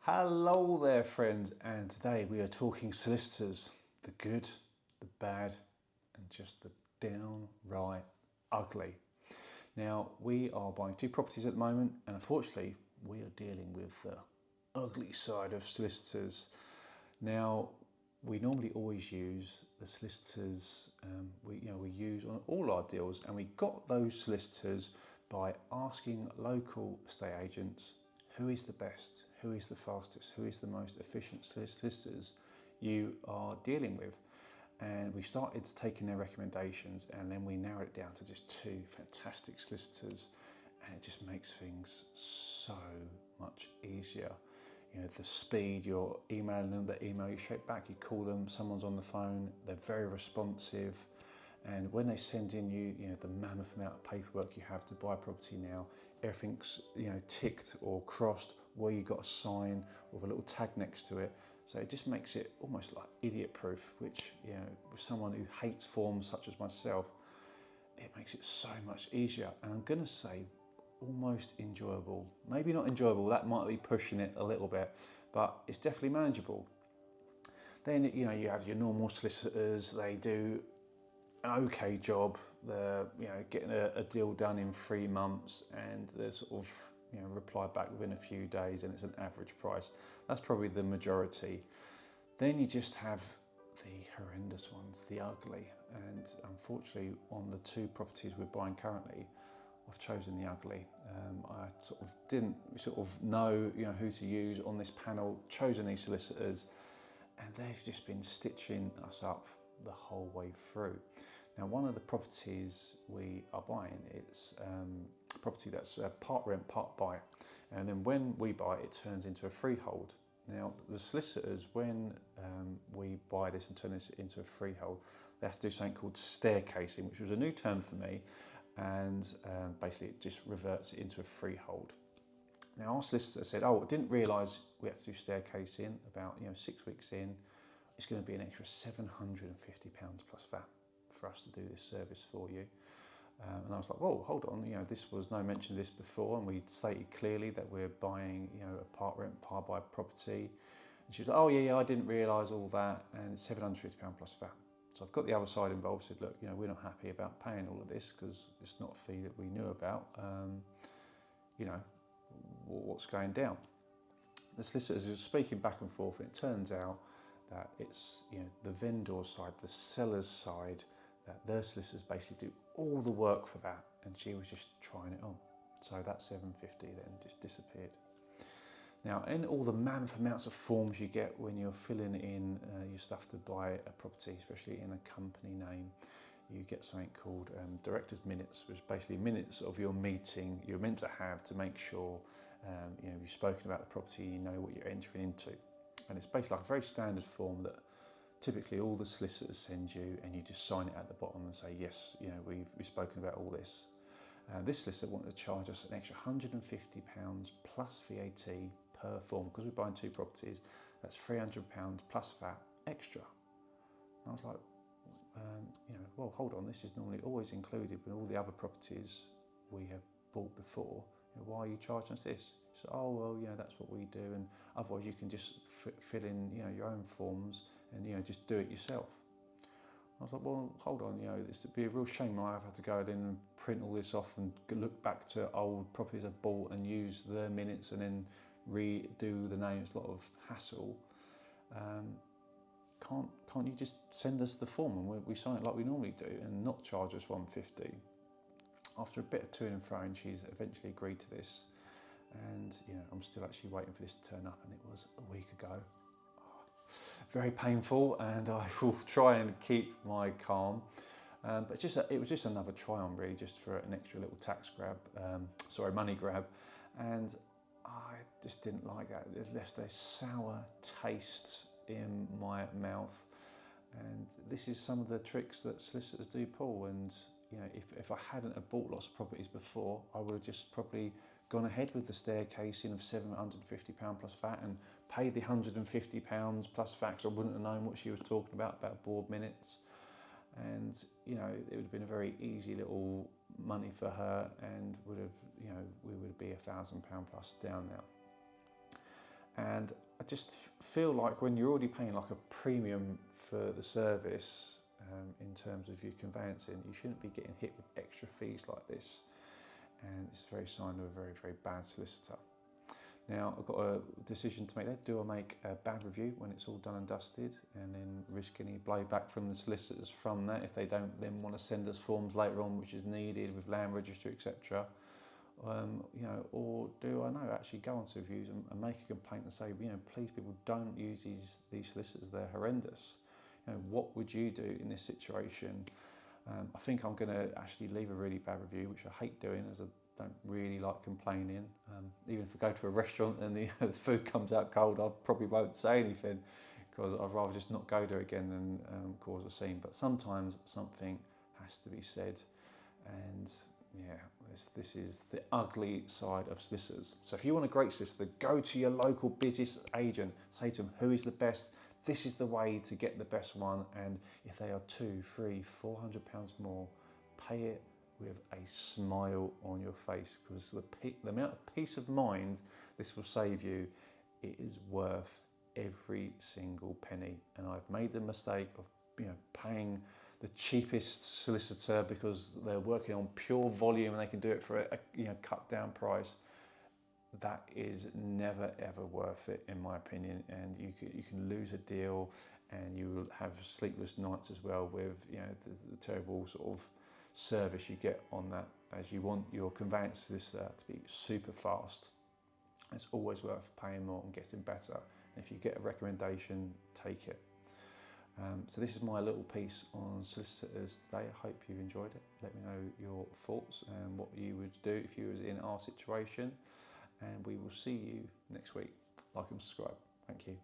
Hello there friends, and today we are talking solicitors, the good, the bad and just the downright ugly. Now we are buying two properties at the moment, and unfortunately we are dealing with the ugly side of solicitors. Now we normally always use the solicitors we use on all our deals, and we got those solicitors by asking local estate agents who is the best, who is the fastest, who is the most efficient solicitors you are dealing with. And we started taking their recommendations, and then we narrowed it down to just two fantastic solicitors, and it just makes things so much easier. You know, the speed, you're emailing them, they email you straight back, you call them, someone's on the phone, they're very responsive. And when they send in you, the mammoth amount of paperwork you have to buy a property now, everything's ticked or crossed where you got a sign with a little tag next to it. So it just makes it almost like idiot proof, which with someone who hates forms such as myself, it makes it so much easier. And I'm gonna say almost enjoyable. Maybe not enjoyable, that might be pushing it a little bit, but it's definitely manageable. Then you have your normal solicitors, they do an okay job. They're getting a deal done in 3 months, and they're sort of reply back within a few days, and it's an average price. That's probably the majority. Then you just have the horrendous ones, the ugly, and unfortunately on the two properties we're buying currently, I've chosen the ugly. I didn't know who to use on this panel, chosen these solicitors, and they've just been stitching us up the whole way through. Now, one of the properties we are buying, it's a property that's part rent, part buy, and then when we buy it, it turns into a freehold. Now, the solicitors, when we buy this and turn this into a freehold, they have to do something called staircasing, which was a new term for me, and basically it just reverts it into a freehold. Now, our solicitor said, I didn't realise we had to do staircasing. About 6 weeks in, it's going to be an extra £750 plus VAT for us to do this service for you. And I was like, whoa, hold on, this was no mention of this before, and we stated clearly that we're buying a part rent, part buy property. And she was like, oh yeah, I didn't realise all that, and it's £750 plus VAT. So I've got the other side involved, said, look, we're not happy about paying all of this because it's not a fee that we knew about. What's going down? The solicitors are speaking back and forth, and it turns out that it's the vendor side, the seller's side, that their solicitors basically do all the work for that, and she was just trying it on. So that 750 then just disappeared. Now, in all the mammoth amounts of forms you get when you're filling in your stuff to buy a property, especially in a company name, you get something called director's minutes, which is basically minutes of your meeting you're meant to have to make sure you've spoken about the property, you know what you're entering into. And it's basically like a very standard form that typically all the solicitors send you, and you just sign it at the bottom and say, yes, we've spoken about all this. This solicitor wanted to charge us an extra £150 plus VAT per form, because we're buying two properties. That's £300 plus VAT extra. And I was like, well, hold on, this is normally always included with all the other properties we have bought before. Why are you charging us this? So, oh, well, that's what we do, and otherwise you can just fill in, your own forms and, just do it yourself. I was like, well, hold on, this would be a real shame I've had to go in and print all this off and look back to old properties I've bought and use their minutes and then redo the name. It's a lot of hassle. Can't you just send us the form and we sign it like we normally do and not charge us £150? After a bit of toing and froing, she's eventually agreed to this, and I'm still actually waiting for this to turn up, and it was a week ago. Very painful, and I will try and keep my calm. But it was just another try on, really, just for an extra little money grab, and I just didn't like that. It left a sour taste in my mouth, and this is some of the tricks that solicitors do pull. And if I hadn't have bought lots of properties before, I would have just probably gone ahead with the staircasing of £750 plus VAT and paid the £150 plus VAT, because I wouldn't have known what she was talking about board minutes. And it would have been a very easy little money for her, and would have we would be £1,000 plus down now. And I just feel like when you're already paying like a premium for the service in terms of your conveyancing, you shouldn't be getting hit with extra fees like this. And it's a very sign of a very, very bad solicitor. Now, I've got a decision to make there. Do I make a bad review when it's all done and dusted and then risk any blowback from the solicitors from that if they don't then want to send us forms later on which is needed with land registry, etc. You know, or do I actually go onto reviews and make a complaint and say, you know, please people don't use these solicitors, they're horrendous. You know, what would you do in this situation? I think I'm going to actually leave a really bad review, which I hate doing as I don't really like complaining. Even if I go to a restaurant and the food comes out cold, I probably won't say anything because I'd rather just not go there again than cause a scene. But sometimes something has to be said, and yeah, this is the ugly side of solicitors. So if you want a great solicitor, go to your local business agent, say to them, who is the best? This is the way to get the best one, and if they are £200, £300, £400 more, pay it with a smile on your face, because the amount of peace of mind this will save you, it is worth every single penny. And I've made the mistake of paying the cheapest solicitor because they're working on pure volume and they can do it for a cut down price. That is never ever worth it, in my opinion, and you can lose a deal, and you will have sleepless nights as well with the terrible sort of service you get on that, as you want your conveyance solicitor to be super fast. It's always worth paying more and getting better. And if you get a recommendation, take it. So this is my little piece on solicitors today. I hope you've enjoyed it. Let me know your thoughts and what you would do if you was in our situation. And we will see you next week. Like and subscribe. Thank you.